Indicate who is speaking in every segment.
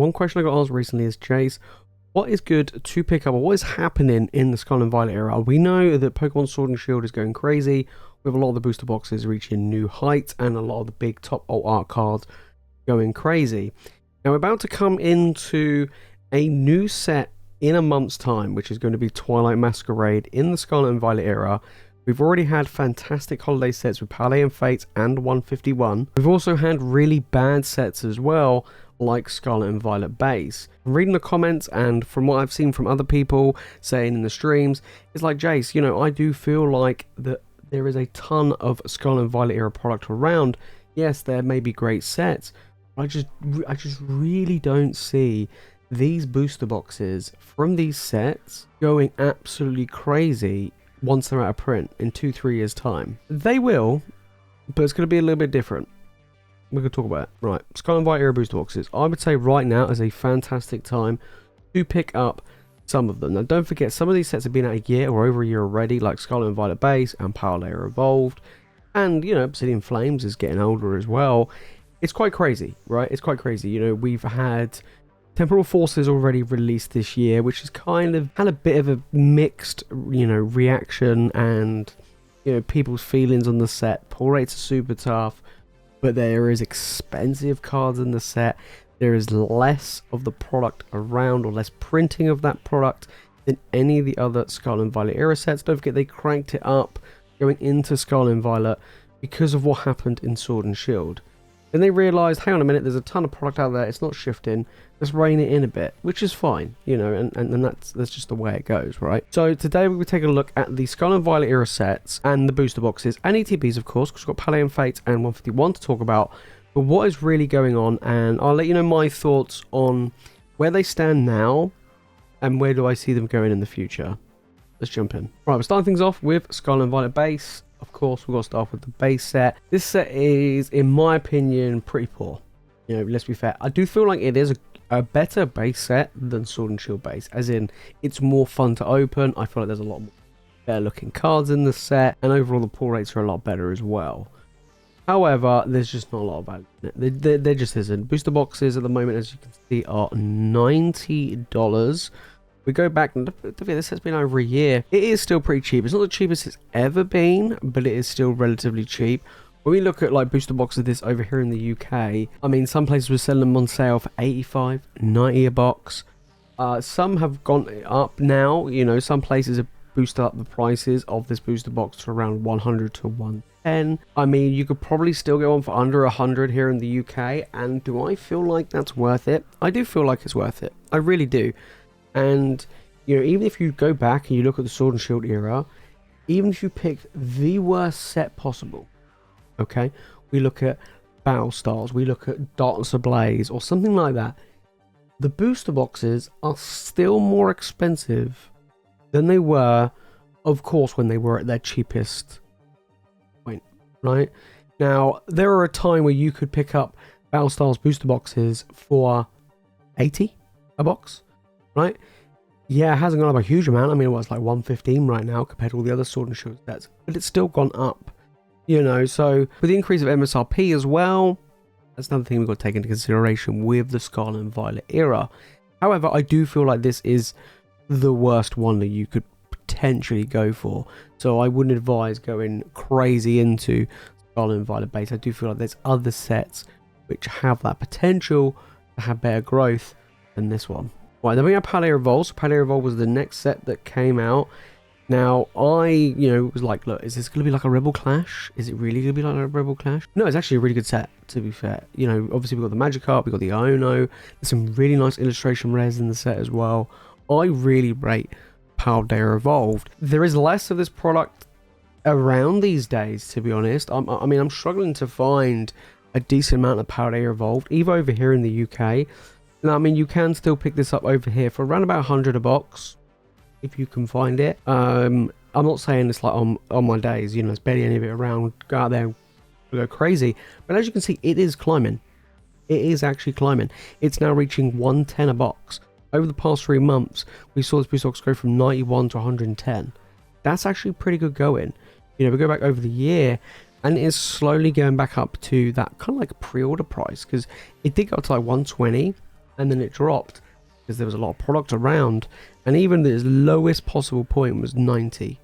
Speaker 1: one question I got asked recently is, Jace, what is good to pick up, or what is happening in the Scarlet and Violet era? We know that Pokemon Sword and Shield is going crazy, with a lot of the booster boxes reaching new heights, and a lot of the big top alt art cards going crazy. Now, we're about to come into a new set in a month's time, which is going to be Twilight Masquerade in the Scarlet and Violet era. We've already had fantastic holiday sets with Palais and Fates and 151. We've also had really bad sets as well, like Scarlet and Violet base. I'm reading the comments, and from what I've seen from other people saying in the streams, it's like, Jace, you know, I do feel like that there is a ton of Scarlet and Violet era product around. Yes, there may be great sets, but I just really don't see these booster boxes from these sets going absolutely crazy once they're out of print in 2-3 years time. They will, but it's going to be a little bit different. We're going to talk about it. Right, Scarlet and Violet era booster boxes. I would say right now is a fantastic time to pick up some of them. Now, don't forget, some of these sets have been out a year or over a year already, like Scarlet and Violet base and Power Layer Evolved. And, you know, Obsidian Flames is getting older as well. It's quite crazy, right? It's quite crazy. You know, we've had Temporal Forces already released this year, which has kind of had a bit of a mixed, you know, reaction and, you know, people's feelings on the set. Pull rates are super tough, but there is expensive cards in the set. There is less of the product around, or less printing of that product, than any of the other Scarlet and Violet era sets. Don't forget, they cranked it up going into Scarlet and Violet because of what happened in Sword and Shield. Then they realised, hang on a minute, there's a ton of product out there, it's not shifting, let's rein it in a bit, which is fine, you know, and that's just the way it goes, right? So today we're going to take a look at the Scarlet and Violet era sets, and the booster boxes, and ETBs of course, because we've got Palais and Fate and 151 to talk about, but what is really going on, and I'll let you know my thoughts on where they stand now, and where do I see them going in the future. Let's jump in. Right, we're starting things off with Scarlet and Violet base. Of course, we're going to start off with the base set. This set is, in my opinion, pretty poor. You know, let's be fair. I do feel like it is a better base set than Sword and Shield base. As in, it's more fun to open. I feel like there's a lot more better looking cards in the set. And overall, the pull rates are a lot better as well. However, there's just not a lot of value in it. There just isn't. Booster boxes at the moment, as you can see, are $90. We go back, and this has been over a year. It is still pretty cheap. It's not the cheapest it's ever been, but it is still relatively cheap. When we look at like booster boxes of this over here in the UK, I mean, some places were selling them on sale for 85, 90 a box. Some have gone up now. You know, some places have boosted up the prices of this booster box to around 100 to 110. I mean, you could probably still go on for under 100 here in the UK. And do I feel like that's worth it? I do feel like it's worth it. I really do. And, you know, even if you go back and you look at the Sword and Shield era, even if you picked the worst set possible, okay, we look at Battle Stars, we look at Darkness Ablaze, or something like that, the booster boxes are still more expensive than they were, of course, when they were at their cheapest point, right? Now, there are a time where you could pick up Battle Stars booster boxes for 80 a box. Right? Yeah, it hasn't gone up a huge amount. I mean, it's like 115 right now compared to all the other Sword and Shield sets, but it's still gone up. You know, so with the increase of MSRP as well, that's another thing we've got to take into consideration with the Scarlet and Violet era. However, I do feel like this is the worst one that you could potentially go for. So I wouldn't advise going crazy into Scarlet and Violet base. I do feel like there's other sets which have that potential to have better growth than this one. Right, then we have Palais Evolved. So Palais Evolved was the next set that came out. Now, was like, look, is this going to be like a Rebel Clash? Is it really going to be like a Rebel Clash? No, it's actually a really good set, to be fair. You know, obviously we've got the Magikarp, we've got the Iono. There's some really nice illustration rares in the set as well. I really rate Palais Evolved. There is less of this product around these days, to be honest. I mean, I'm struggling to find a decent amount of Palais Evolved, even over here in the UK. Now, I mean, you can still pick this up over here for around about 100 a box, if you can find it. I'm not saying it's like on my days, you know, there's barely any of it around, go out there and go crazy. But as you can see, it is climbing. It is actually climbing. It's now reaching 110 a box. Over the past 3 months, we saw this booster box go from 91 to 110. That's actually pretty good going. You know, we go back over the year, and it is slowly going back up to that kind of like pre-order price, because it did go up to like 120. and then it dropped because there was a lot of product around, and even its lowest possible point was $90.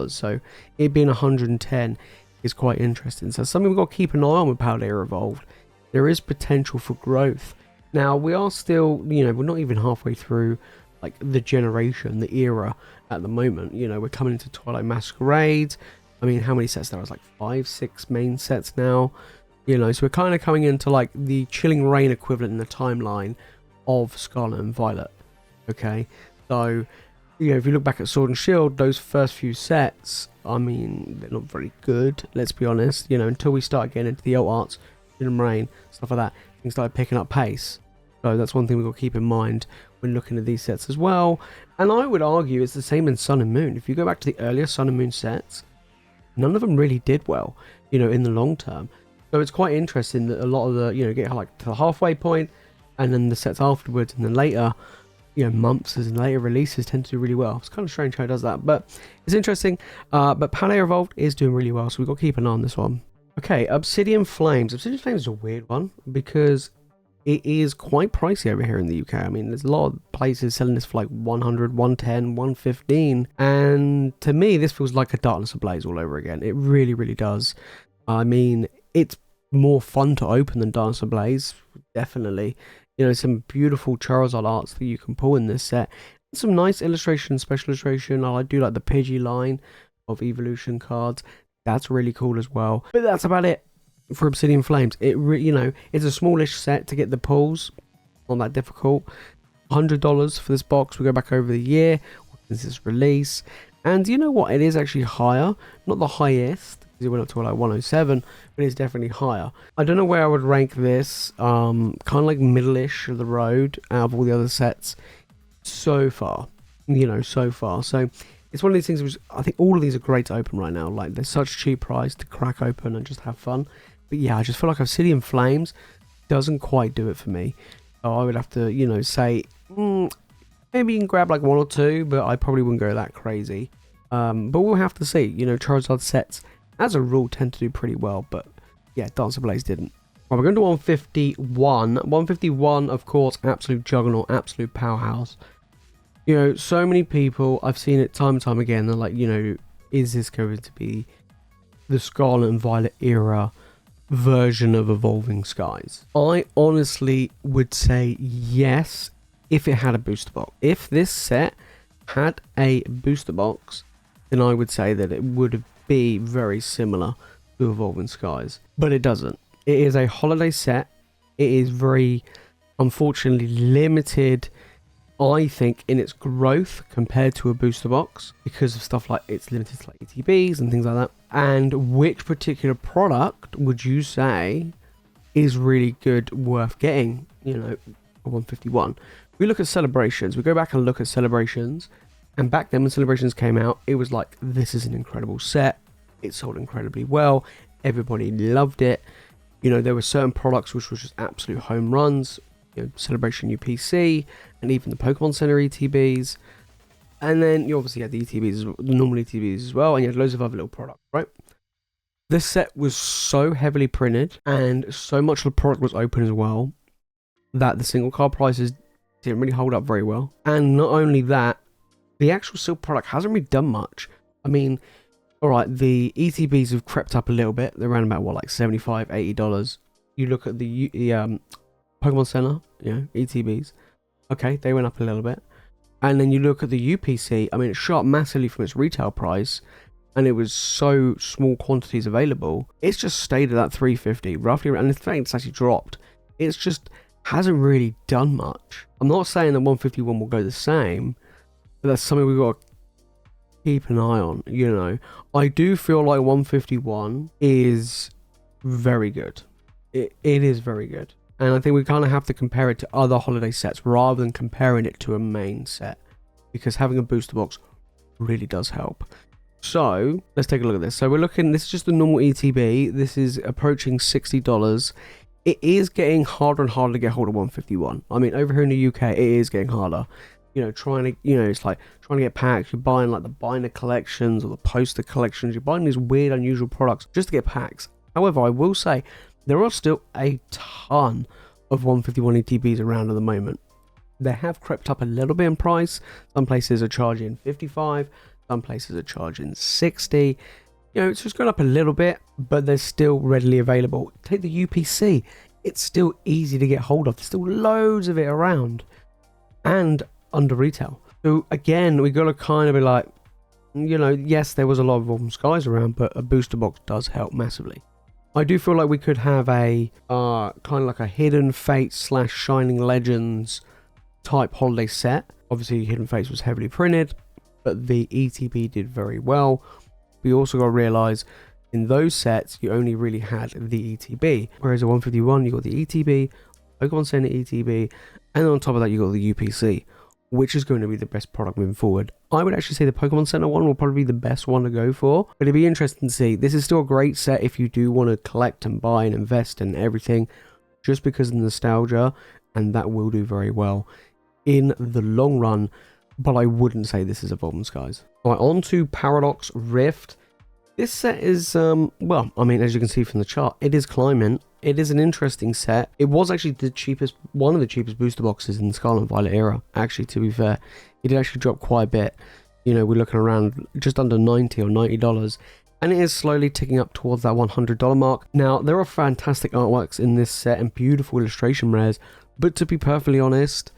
Speaker 1: So it being 110 is quite interesting. So something we've got to keep an eye on with Paldea Evolved. There is potential for growth. Now we are still, we're not even halfway through like the generation, the era at the moment. We're coming into Twilight Masquerade. I mean, how many sets there? It's like 5, 6 main sets now. So we're kind of coming into like the Chilling Reign equivalent in the timeline of Scarlet and Violet. Okay, so if you look back at Sword and Shield, those first few sets, I mean, they're not very good, let's be honest. Until we start getting into the alt arts, Chilling Reign, stuff like that, things started picking up pace. So that's one thing we've got to keep in mind when looking at these sets as well. And I would argue it's the same in Sun and Moon. If you go back to the earlier Sun and Moon sets, none of them really did well, in the long term. So it's quite interesting that a lot of the, get like to the halfway point, and then the sets afterwards, and then later, months and later releases tend to do really well. It's kind of strange how it does that, but it's interesting. But Paldea Evolved is doing really well, so we've got to keep an eye on this one. Okay, Obsidian Flames. Obsidian Flames is a weird one because it is quite pricey over here in the UK. I mean, there's a lot of places selling this for like 100, 110, 115. And to me, this feels like a Darkness Ablaze all over again. It really, really does. I mean, it's more fun to open than Darkness Ablaze, definitely. Some beautiful Charizard arts that you can pull in this set. And some nice illustration, special illustration. I do like the Pidgey line of evolution cards. That's really cool as well. But that's about it for Obsidian Flames. It's a smallish set to get the pulls. Not that difficult. $100 for this box. We go back over the year since this release. And you know what? It is actually higher. Not the highest, because it went up to like 107, but it's definitely higher. I don't know where I would rank this. Kind of like middle-ish of the road out of all the other sets so far. So far. So it's one of these things which I think all of these are great to open right now. Like, they're such cheap price to crack open and just have fun. But yeah, I just feel like Obsidian Flames doesn't quite do it for me. So I would have to, say, maybe you can grab like 1 or 2, but I probably wouldn't go that crazy. But we'll have to see. Charizard sets, as a rule, tend to do pretty well. But yeah, Darkness Ablaze didn't. Right, we're going to 151. 151, of course, absolute juggernaut, absolute powerhouse. So many people, I've seen it time and time again, they're like, is this going to be the Scarlet and Violet era version of Evolving Skies? I honestly would say yes, if it had a booster box. If this set had a booster box, then I would say that it would be very similar to Evolving Skies. But it doesn't. It is a holiday set. It is very, unfortunately, limited, I think, in its growth compared to a booster box, because of stuff like it's limited to like ETBs and things like that. And which particular product would you say is really good, worth getting, a 151? We look at Celebrations. We go back and look at Celebrations, and back then when Celebrations came out, it was like, this is an incredible set. It sold incredibly well. Everybody loved it. There were certain products which were just absolute home runs. Celebration UPC, and even the Pokemon Center ETBs. And then you obviously had the ETBs, the normal ETBs as well, and you had loads of other little products, right? This set was so heavily printed, and so much of the product was open as well, that the single card prices didn't really hold up very well. And not only that, the actual sealed product hasn't really done much. I mean, alright, the ETBs have crept up a little bit. They're around about, what, like $75, $80. You look at the Pokemon Center, ETBs. Okay, they went up a little bit. And then you look at the UPC, I mean, it shot massively from its retail price, and it was so small quantities available. It's just stayed at that 350, roughly, and in fact, it's actually dropped. It's just hasn't really done much. I'm not saying that 151 will go the same, but that's something we've got to keep an eye on, I do feel like 151 is very good. It is very good. And I think we kind of have to compare it to other holiday sets rather than comparing it to a main set, because having a booster box really does help. So let's take a look at this. So we're looking, this is just the normal ETB. This is approaching $60. It is getting harder and harder to get hold of 151. I mean, over here in the UK, it is getting harder. Trying to, it's like trying to get packs. You're buying like the binder collections or the poster collections. You're buying these weird, unusual products just to get packs. However, I will say, there are still a ton of 151 ETBs around at the moment. They have crept up a little bit in price. Some places are charging 55, some places are charging 60. You know, it's just gone up a little bit, but they're still readily available. Take the UPC. It's still easy to get hold of. There's still loads of it around and under retail. So again, we got to kind of be like, you know, yes, there was a lot of Evolving Skies around, but a booster box does help massively. I do feel like we could have a kind of like a Hidden Fates / Shining Legends type holiday set. Obviously, Hidden Fates was heavily printed, but the ETB did very well. We also got to realize in those sets, you only really had the ETB, whereas at 151, you got the ETB, Pokemon Center ETB, and on top of that, you got the UPC, which is going to be the best product moving forward. I would actually say the Pokemon Center one will probably be the best one to go for, but it'd be interesting to see. This is still a great set if you do want to collect and buy and invest and everything, just because of the nostalgia, and that will do very well in the long run, but I wouldn't say this is Evolving Skies. Alright, on to Paradox Rift. This set is, well, I mean, as you can see from the chart, it is climbing. It is an interesting set. It was actually the cheapest, one of the cheapest booster boxes in the Scarlet and Violet era, actually, to be fair. It did actually drop quite a bit. You know, we're looking around just under $90 or $90, and it is slowly ticking up towards that $100 mark. Now, there are fantastic artworks in this set and beautiful illustration rares, but to be perfectly honest,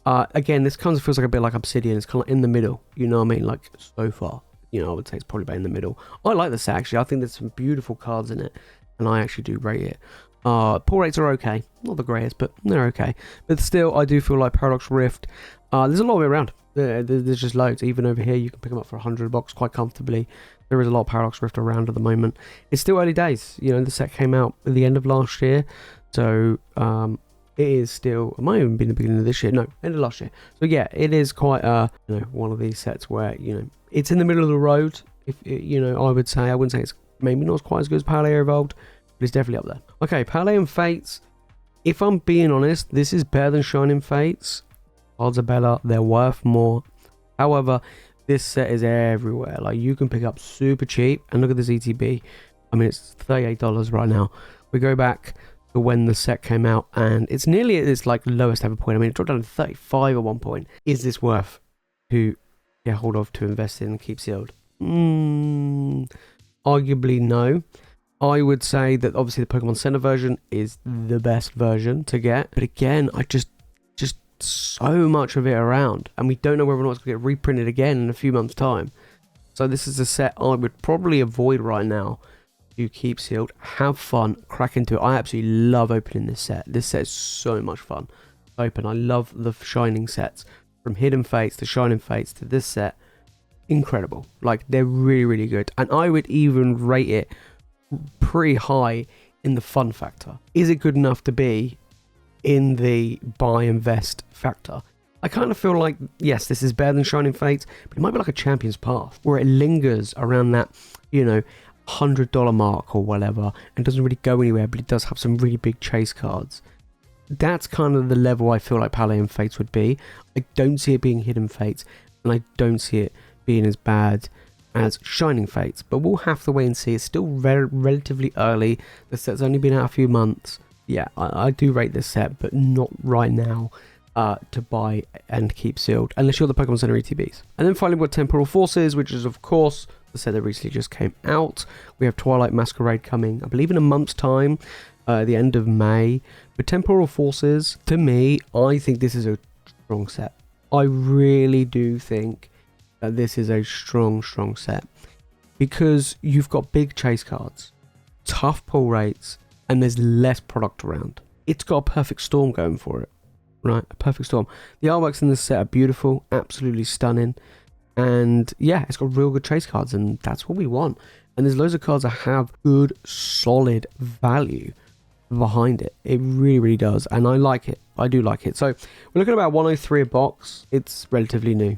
Speaker 1: again, this kind of feels like a bit like Obsidian. It's kind of like in the middle, you know what I mean? Like, so far, you know, I would say it's probably about in the middle. I like the set, actually. I think there's some beautiful cards in it, and I actually do rate it. Pull rates are okay. Not the greatest, but they're okay. But still, I do feel like Paradox Rift, there's a lot of it around. There's just loads. Even over here, you can pick them up for $100 quite comfortably. There is a lot of Paradox Rift around at the moment. It's still early days. You know, the set came out at the end of last year, so it is still, it might even be the beginning of this year. No, end of last year. So yeah, it is quite you know, one of these sets where, you know, it's in the middle of the road. If it, you know, I would say, I wouldn't say it's maybe not quite as good as Paldea Evolved, but it's definitely up there. Okay, Paldea and Fates. If I'm being honest, this is better than Shining Fates. Odds are better. They're worth more. However, this set is everywhere. Like, you can pick up super cheap. And look at this ETB. I mean, it's $38 right now. We go back to when the set came out, and it's nearly at its like lowest ever point. I mean, it dropped down to 35 at one point. Is this worth to get hold of, to invest in and keep sealed? Arguably no. I would say that obviously the Pokemon Center version is the best version to get, but again, I just so much of it around, and we don't know whether or not it's going to get reprinted again in a few months' time. So this is a set I would probably avoid right now. You keep sealed, have fun, crack into it. I absolutely love opening this set. This set is so much fun to open. I love the Shining sets, from Hidden Fates to Shining Fates to this set. Incredible. Like, they're really, really good. And I would even rate it pretty high in the fun factor. Is it good enough to be in the buy invest factor? I kind of feel like, yes, this is better than Shining Fates, but it might be like a Champion's Path, where it lingers around that, you know, $100 mark or whatever, and doesn't really go anywhere, but it does have some really big chase cards. That's kind of the level I feel like Paldea and Fates would be. I don't see it being Hidden Fates, and I don't see it being as bad as Shining Fates, but we'll have to wait and see. It's still relatively early. The set's only been out a few months. Yeah, I do rate this set, but not right now to buy and keep sealed, unless you're the Pokemon Center ETBs. And then finally, we've got Temporal Forces, which is, of course, the set that recently just came out. We have Twilight Masquerade coming, I believe, in a month's time, the end of May. But Temporal Forces, to me, I think this is a strong set. I really do think that this is a strong set, because you've got big chase cards, tough pull rates, and there's less product around. It's got a perfect storm going for it, right? A perfect storm. The artworks in this set are beautiful, absolutely stunning, and yeah, it's got real good chase cards, and that's what we want. And there's loads of cards that have good, solid value behind it. It really, really does, and I like it. I do like it. So we're looking at about 103 a box. It's relatively new.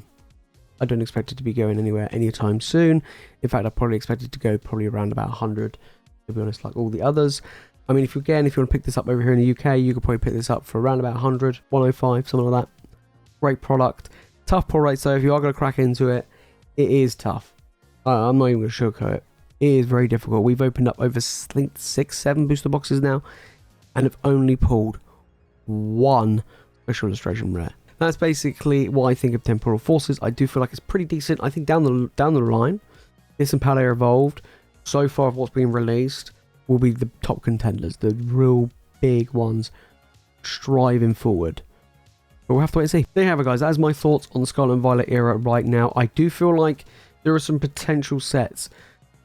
Speaker 1: I don't expect it to be going anywhere anytime soon. In fact, I probably expect it to go probably around about 100, to be honest, like all the others. I mean, if you want to pick this up over here in the UK, you could probably pick this up for around about 100, 105, something like that. Great product. Tough pull rate, so if you are going to crack into it, it is tough. I'm not even going to sugarcoat it. It is very difficult. We've opened up over, I think, 6-7 booster boxes now, and have only pulled one special illustration rare. that's basically what I think of Temporal Forces. I do feel like it's pretty decent. I think down the line, this and Paldea Evolved, so far of what's been released, will be the top contenders, the real big ones striving forward. But we'll have to wait and see. There you have it, guys. That is my thoughts on the Scarlet and Violet era right now. I do feel like there are some potential sets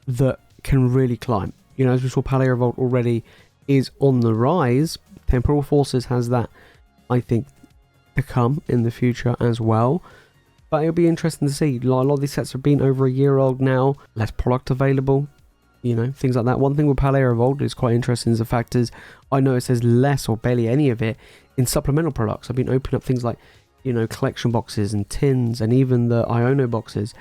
Speaker 1: that can really climb. You know, as we saw, Paldea Evolved already is on the rise. Temporal Forces has that, I think, to come in the future as well. But it'll be interesting to see. A lot of these sets have been over a year old now. Less product available. You know, things like that. One thing with Paldea Evolved is quite interesting is the fact is I notice there's less or barely any of it in supplemental products. I've been opening up things like, you know, collection boxes and tins and even the Iono boxes.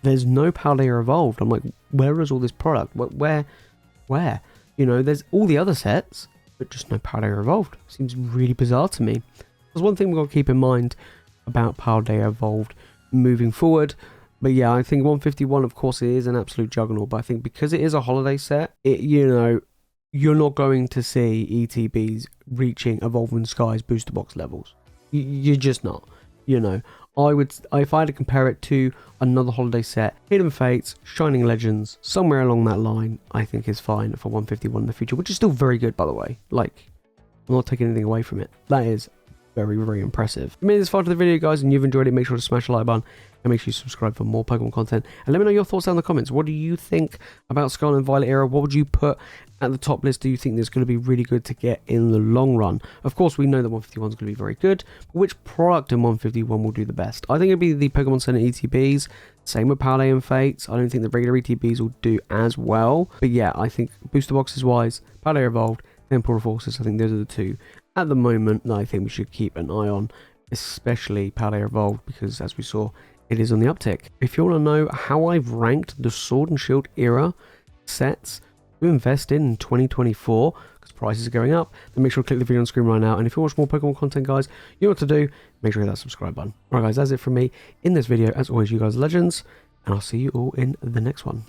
Speaker 1: There's no Paldea Evolved. I'm like, where is all this product? Where? You know, there's all the other sets, but just no Paldea Evolved. Seems really bizarre to me. There's one thing we've got to keep in mind about Paldea Evolved moving forward. But yeah, I think 151, of course, it is an absolute juggernaut. But I think because it is a holiday set, you know, you're not going to see ETBs reaching Evolving Skies booster box levels. You're just not. You know, if I had to compare it to another holiday set, Hidden Fates, Shining Legends, somewhere along that line, I think is fine for 151 in the future, which is still very good, by the way. Like, I'm not taking anything away from it. That is very, very impressive. If you made this far to the video, guys, and you've enjoyed it, make sure to smash the like button and make sure you subscribe for more Pokemon content. And let me know your thoughts down in the comments. What do you think about Scarlet and Violet era? What would you put at the top list? Do you think there's going to be really good to get in the long run? Of course, we know that 151 is going to be very good. But which product in 151 will do the best? I think it'll be the Pokemon Center ETBs. Same with Paldea and Fates. I don't think the regular ETBs will do as well. But yeah, I think booster boxes wise, Paldea Evolved, Temporal Forces, I think those are the two at the moment that I think we should keep an eye on, especially Paldea Evolved, because as we saw, it is on the uptick. If you want to know how I've ranked the Sword and Shield era sets to invest in 2024, because prices are going up, then make sure to click the video on screen right now. And if you watch more Pokemon content, guys, you know what to do. Make sure to hit that subscribe button. Alright, guys, that's it from me in this video. As always, you guys are legends, and I'll see you all in the next one.